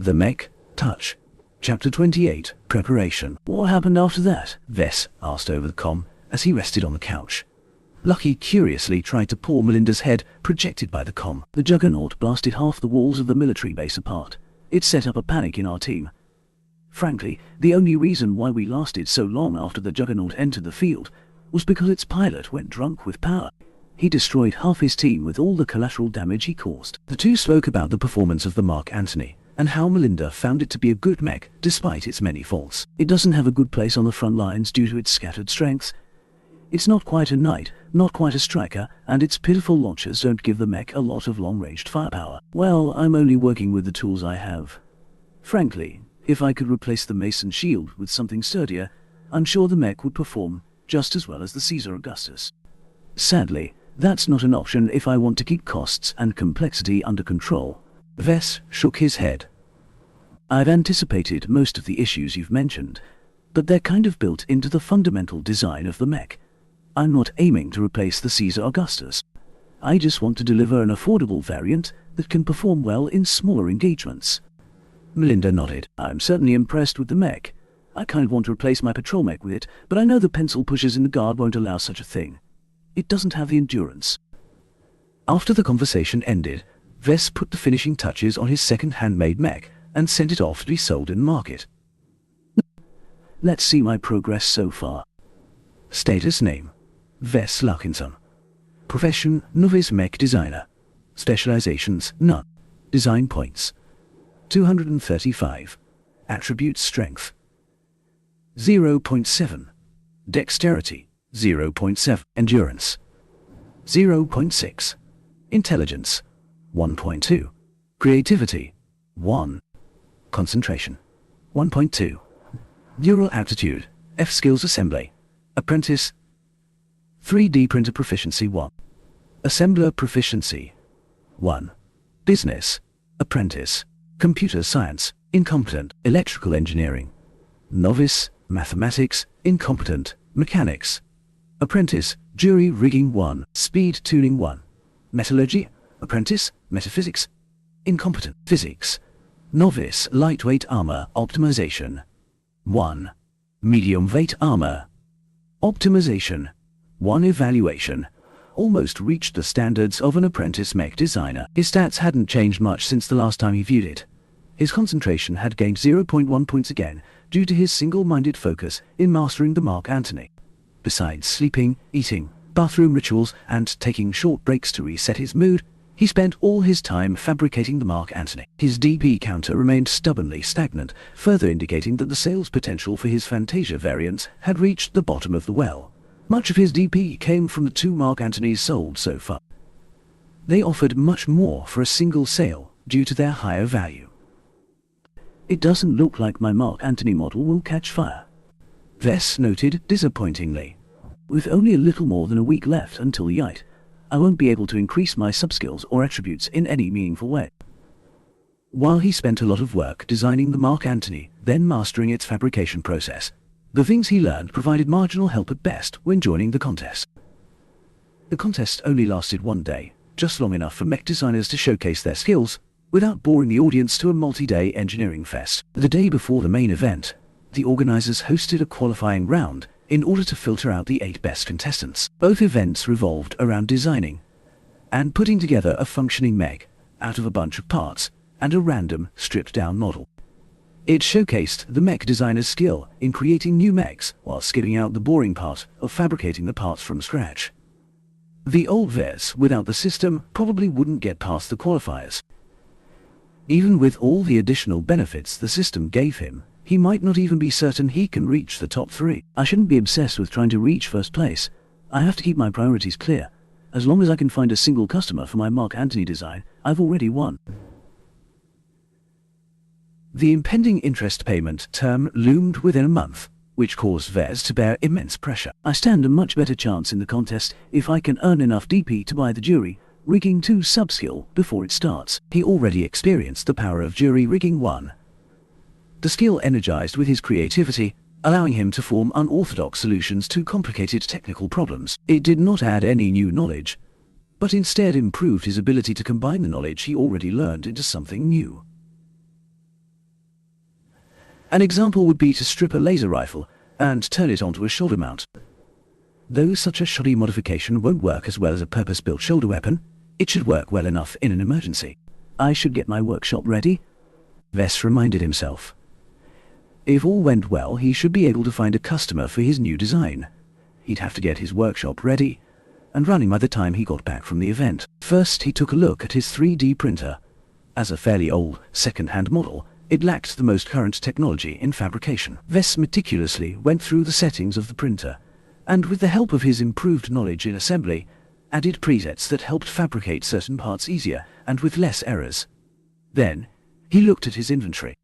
The Mech Touch. Chapter 28, Preparation. What happened after that? Vess asked over the comm as he rested on the couch. Lucky curiously tried to paw Melinda's head, projected by the comm. The Juggernaut blasted half the walls of the military base apart. It set up a panic in our team. Frankly, the only reason why we lasted so long after the Juggernaut entered the field was because its pilot went drunk with power. He destroyed half his team with all the collateral damage he caused. The two spoke about the performance of the Mark Antony, and how Melinda found it to be a good mech despite its many faults. It doesn't have a good place on the front lines due to its scattered strengths. It's not quite a knight, not quite a striker, and its pitiful launchers don't give the mech a lot of long-ranged firepower. Well, I'm only working with the tools I have. Frankly, if I could replace the Mason shield with something sturdier, I'm sure the mech would perform just as well as the Caesar Augustus. Sadly, that's not an option if I want to keep costs and complexity under control. Vess shook his head. I've anticipated most of the issues you've mentioned, but they're kind of built into the fundamental design of the mech. I'm not aiming to replace the Caesar Augustus. I just want to deliver an affordable variant that can perform well in smaller engagements. Melinda nodded. I'm certainly impressed with the mech. I kind of want to replace my patrol mech with it, but I know the pencil pushers in the guard won't allow such a thing. It doesn't have the endurance. After the conversation ended, Vess put the finishing touches on his second handmade mech and sent it off to be sold in the market. Let's see my progress so far. Status name: Vess Larkinson. Profession: Novice Mech Designer. Specializations: none. Design points: 235. Attributes: Strength 0.7. Dexterity 0.7. Endurance 0.6. Intelligence 1.2. Creativity 1. Concentration 1.2. Neural aptitude F skills assembly. Apprentice 3D printer proficiency 1. Assembler proficiency 1. Business apprentice. Computer science incompetent. Electrical engineering novice. Mathematics incompetent. Mechanics apprentice. Jury rigging 1. Speed tuning 1. Metallurgy apprentice. Metaphysics incompetent. Physics novice. Lightweight armor optimization 1. Medium weight armor optimization 1. Evaluation almost reached the standards of an apprentice mech designer. His stats hadn't changed much since the last time he viewed it. His concentration had gained 0.1 points again due to his single-minded focus in mastering the Mark Antony. Besides sleeping, eating, bathroom rituals, and taking short breaks to reset his mood, he spent all his time fabricating the Mark Antony. His DP counter remained stubbornly stagnant, further indicating that the sales potential for his Fantasia variants had reached the bottom of the well. Much of his DP came from the 2 Mark Antonys sold so far. They offered much more for a single sale due to their higher value. It doesn't look like my Mark Antony model will catch fire, Vess noted disappointingly. With only a little more than a week left until the Yite, I won't be able to increase my subskills or attributes in any meaningful way. While he spent a lot of work designing the Mark Antony, then mastering its fabrication process, the things he learned provided marginal help at best when joining the contest. The contest only lasted 1 day, just long enough for mech designers to showcase their skills, without boring the audience to a multi-day engineering fest. The day before the main event, the organizers hosted a qualifying round in order to filter out the 8 best contestants. Both events revolved around designing and putting together a functioning mech out of a bunch of parts and a random, stripped-down model. It showcased the mech designer's skill in creating new mechs while skipping out the boring part of fabricating the parts from scratch. The old Vess without the system probably wouldn't get past the qualifiers. Even with all the additional benefits the system gave him, he might not even be certain he can reach the top 3. I shouldn't be obsessed with trying to reach first place. I have to keep my priorities clear. As long as I can find a single customer for my Mark Antony design, I've already won. The impending interest payment term loomed within a month, which caused Vess to bear immense pressure. I stand a much better chance in the contest if I can earn enough DP to buy the Jury Rigging 2 subskill before it starts. He already experienced the power of Jury Rigging 1. The skill energized with his creativity, allowing him to form unorthodox solutions to complicated technical problems. It did not add any new knowledge, but instead improved his ability to combine the knowledge he already learned into something new. An example would be to strip a laser rifle and turn it onto a shoulder mount. Though such a shoddy modification won't work as well as a purpose-built shoulder weapon, it should work well enough in an emergency. I should get my workshop ready, Vess reminded himself. If all went well, he should be able to find a customer for his new design. He'd have to get his workshop ready and running by the time he got back from the event. First, he took a look at his 3D printer. As a fairly old, second-hand model, it lacked the most current technology in fabrication. Vess meticulously went through the settings of the printer, and with the help of his improved knowledge in assembly, added presets that helped fabricate certain parts easier and with less errors. Then, he looked at his inventory.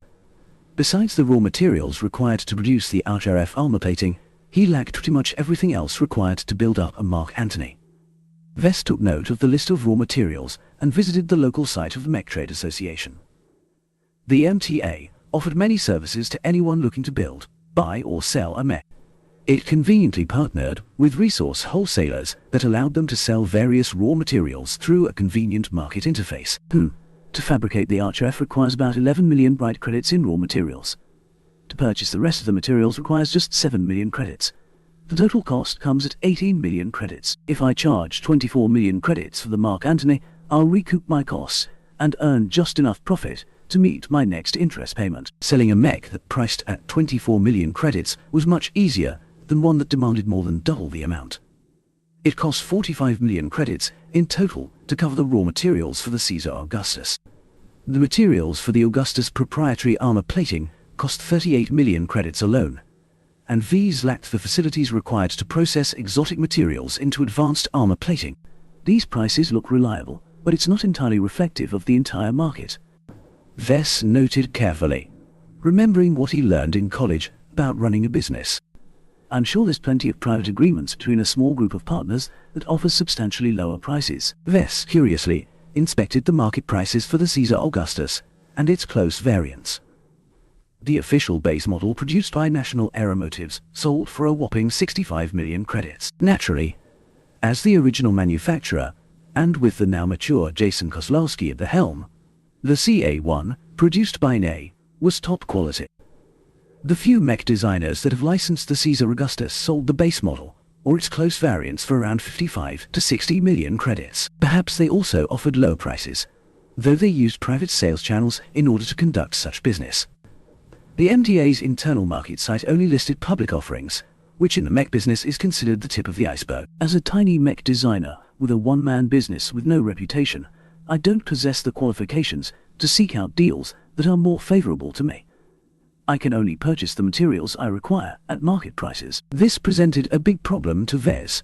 Besides the raw materials required to produce the HRF armor plating, he lacked pretty much everything else required to build up a Mark Antony. Vess took note of the list of raw materials and visited the local site of the Mech Trade Association. The MTA offered many services to anyone looking to build, buy or sell a mech. It conveniently partnered with resource wholesalers that allowed them to sell various raw materials through a convenient market interface. To fabricate the HRF requires about 11 million bright credits in raw materials. To purchase the rest of the materials requires just 7 million credits. The total cost comes at 18 million credits. If I charge 24 million credits for the Mark Antony, I'll recoup my costs and earn just enough profit to meet my next interest payment. Selling a mech that priced at 24 million credits was much easier than one that demanded more than double the amount. It cost 45 million credits in total to cover the raw materials for the Caesar Augustus. The materials for the Augustus proprietary armor plating cost 38 million credits alone, and these lacked the facilities required to process exotic materials into advanced armor plating. These prices look reliable, but it's not entirely reflective of the entire market. Vess noted carefully, remembering what he learned in college about running a business. I'm sure there's plenty of private agreements between a small group of partners that offers substantially lower prices. Vess curiously inspected the market prices for the Caesar Augustus and its close variants. The official base model produced by National Aeromotives sold for a whopping 65 million credits. Naturally, as the original manufacturer, and with the now mature Jason Kozlowski at the helm, the CA-1, produced by NA, was top quality. The few mech designers that have licensed the Caesar Augustus sold the base model, or its close variants, for around 55 to 60 million credits. Perhaps they also offered low prices, though they used private sales channels in order to conduct such business. The MTA's internal market site only listed public offerings, which in the mech business is considered the tip of the iceberg. As a tiny mech designer with a one-man business with no reputation, I don't possess the qualifications to seek out deals that are more favorable to me. I can only purchase the materials I require at market prices. This presented a big problem to Vess.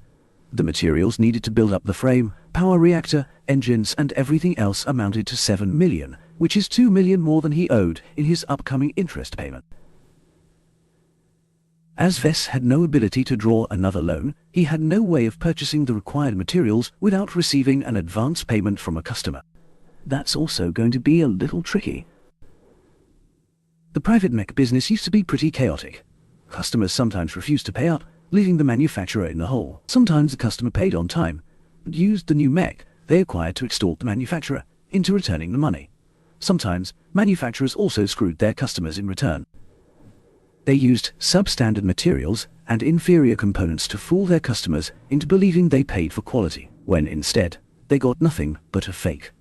The materials needed to build up the frame, power reactor, engines and everything else amounted to 7 million, which is 2 million more than he owed in his upcoming interest payment. As Vess had no ability to draw another loan, he had no way of purchasing the required materials without receiving an advance payment from a customer. That's also going to be a little tricky. The private mech business used to be pretty chaotic. Customers sometimes refused to pay up, leaving the manufacturer in the hole. Sometimes the customer paid on time, but used the new mech they acquired to extort the manufacturer into returning the money. Sometimes manufacturers also screwed their customers in return. They used substandard materials and inferior components to fool their customers into believing they paid for quality, when instead they got nothing but a fake.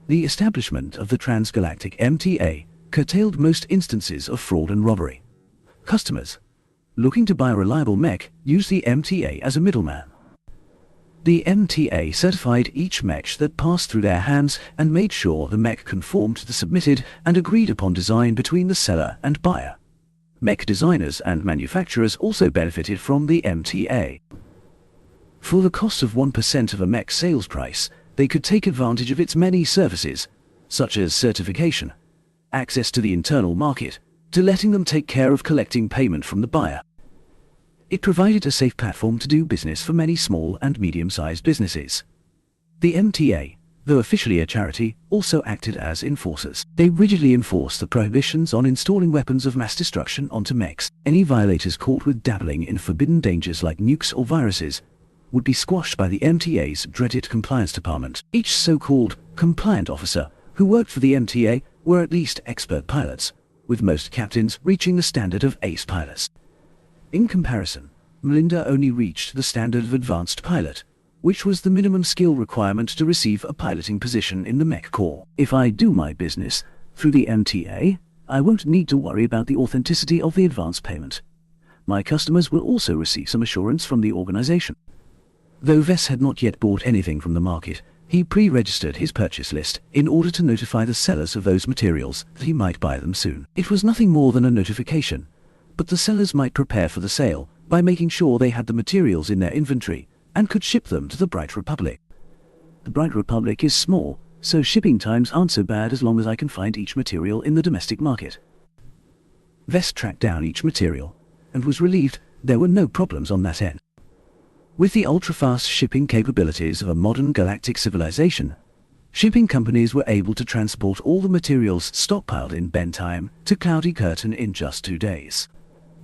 The establishment of the transgalactic MTA curtailed most instances of fraud and robbery. Customers looking to buy a reliable mech used the MTA as a middleman. The MTA certified each mech that passed through their hands and made sure the mech conformed to the submitted and agreed upon design between the seller and buyer. Mech designers and manufacturers also benefited from the MTA. For the cost of 1% of a mech sales price, they could take advantage of its many services, such as certification, access to the internal market, to letting them take care of collecting payment from the buyer. It provided a safe platform to do business for many small and medium-sized businesses. The MTA, though officially a charity, also acted as enforcers. They rigidly enforced the prohibitions on installing weapons of mass destruction onto mechs. Any violators caught with dabbling in forbidden dangers like nukes or viruses would be squashed by the MTA's dreaded compliance department. Each so-called compliant officer who worked for the MTA were at least expert pilots, with most captains reaching the standard of ace pilots. In comparison, Melinda only reached the standard of advanced pilot, which was the minimum skill requirement to receive a piloting position in the Mech Corps. If I do my business through the MTA, I won't need to worry about the authenticity of the advance payment. My customers will also receive some assurance from the organization. Though Vess had not yet bought anything from the market, he pre-registered his purchase list in order to notify the sellers of those materials that he might buy them soon. It was nothing more than a notification, but the sellers might prepare for the sale by making sure they had the materials in their inventory and could ship them to the Bright Republic. The Bright Republic is small, so shipping times aren't so bad as long as I can find each material in the domestic market. Vess tracked down each material and was relieved there were no problems on that end. With the ultra-fast shipping capabilities of a modern galactic civilization, shipping companies were able to transport all the materials stockpiled in Bentime to Cloudy Curtain in just 2 days.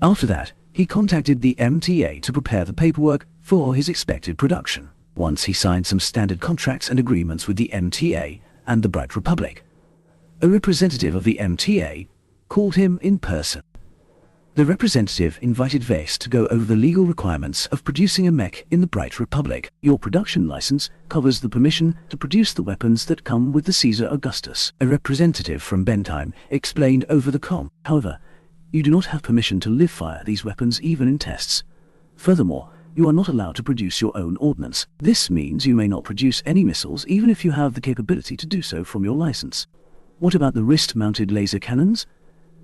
After that, he contacted the MTA to prepare the paperwork for his expected production. Once he signed some standard contracts and agreements with the MTA and the Bright Republic, a representative of the MTA called him in person. The representative invited Vess to go over the legal requirements of producing a mech in the Bright Republic. Your production license covers the permission to produce the weapons that come with the Caesar Augustus. A representative from Bentime explained over the comm. However, you do not have permission to live-fire these weapons even in tests. Furthermore, you are not allowed to produce your own ordnance. This means you may not produce any missiles even if you have the capability to do so from your license. What about the wrist-mounted laser cannons?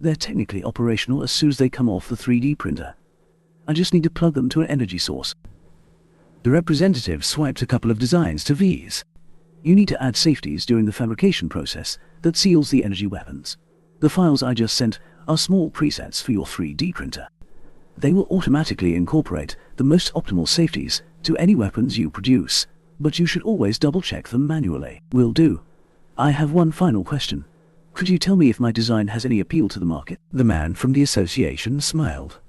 They're technically operational as soon as they come off the 3D printer. I just need to plug them to an energy source. The representative swiped a couple of designs to V's. You need to add safeties during the fabrication process that seals the energy weapons. The files I just sent are small presets for your 3D printer. They will automatically incorporate the most optimal safeties to any weapons you produce, but you should always double-check them manually. Will do. I have one final question. Could you tell me if my design has any appeal to the market? The man from the association smiled.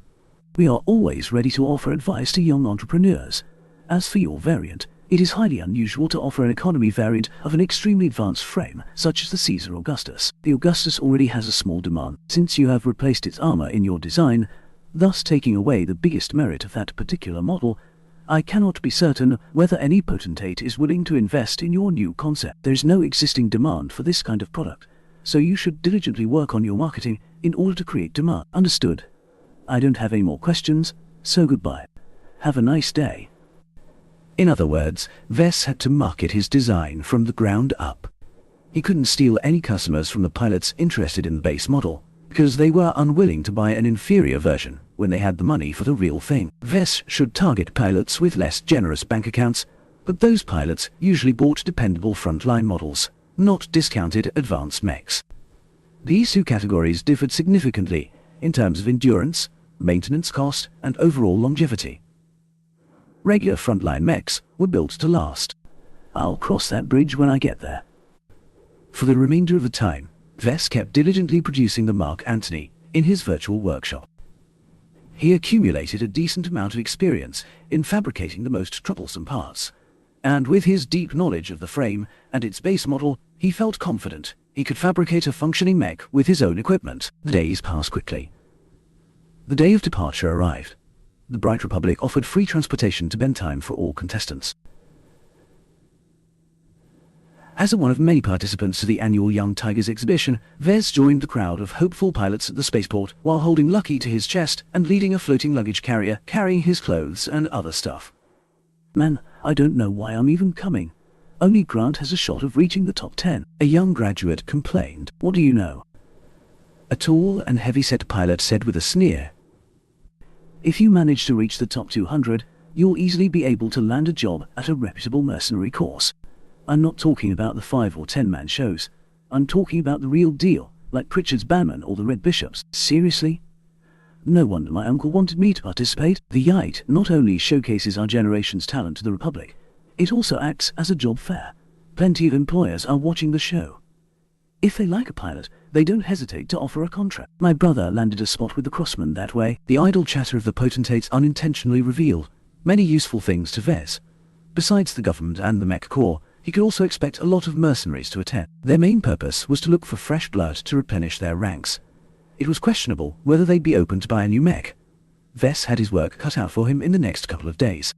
We are always ready to offer advice to young entrepreneurs. As for your variant, it is highly unusual to offer an economy variant of an extremely advanced frame, such as the Caesar Augustus. The Augustus already has a small demand, since you have replaced its armor in your design, thus taking away the biggest merit of that particular model. I cannot be certain whether any potentate is willing to invest in your new concept. There is no existing demand for this kind of product, so you should diligently work on your marketing in order to create demand. Understood. I don't have any more questions, so goodbye. Have a nice day. In other words, Vess had to market his design from the ground up. He couldn't steal any customers from the pilots interested in the base model, because they were unwilling to buy an inferior version when they had the money for the real thing. Vess should target pilots with less generous bank accounts, but those pilots usually bought dependable frontline models, not discounted advanced mechs. These two categories differed significantly in terms of endurance, maintenance cost, and overall longevity. Regular frontline mechs were built to last. I'll cross that bridge when I get there. For the remainder of the time, Vess kept diligently producing the Mark Antony in his virtual workshop. He accumulated a decent amount of experience in fabricating the most troublesome parts, and with his deep knowledge of the frame and its base model, he felt confident he could fabricate a functioning mech with his own equipment. The days passed quickly. The day of departure arrived. The Bright Republic offered free transportation to Bentime for all contestants. As one of many participants to the annual Young Tigers exhibition, Vess joined the crowd of hopeful pilots at the spaceport while holding Lucky to his chest and leading a floating luggage carrier carrying his clothes and other stuff. Man, I don't know why I'm even coming. Only Grant has a shot of reaching the top 10. A young graduate complained. What do you know? A tall and heavy-set pilot said with a sneer. If you manage to reach the top 200, you'll easily be able to land a job at a reputable mercenary course. I'm not talking about the 5 or 10 man shows. I'm talking about the real deal, like Pritchard's Bannerman or the Red Bishops. Seriously? No wonder my uncle wanted me to participate. The Yite not only showcases our generation's talent to the Republic, it also acts as a job fair. Plenty of employers are watching the show. If they like a pilot, they don't hesitate to offer a contract. My brother landed a spot with the Crossman that way. The idle chatter of the potentates unintentionally revealed many useful things to Vess. Besides the government and the Mech Corps, he could also expect a lot of mercenaries to attend. Their main purpose was to look for fresh blood to replenish their ranks. It was questionable whether they'd be open to buy a new mech. Vess had his work cut out for him in the next couple of days.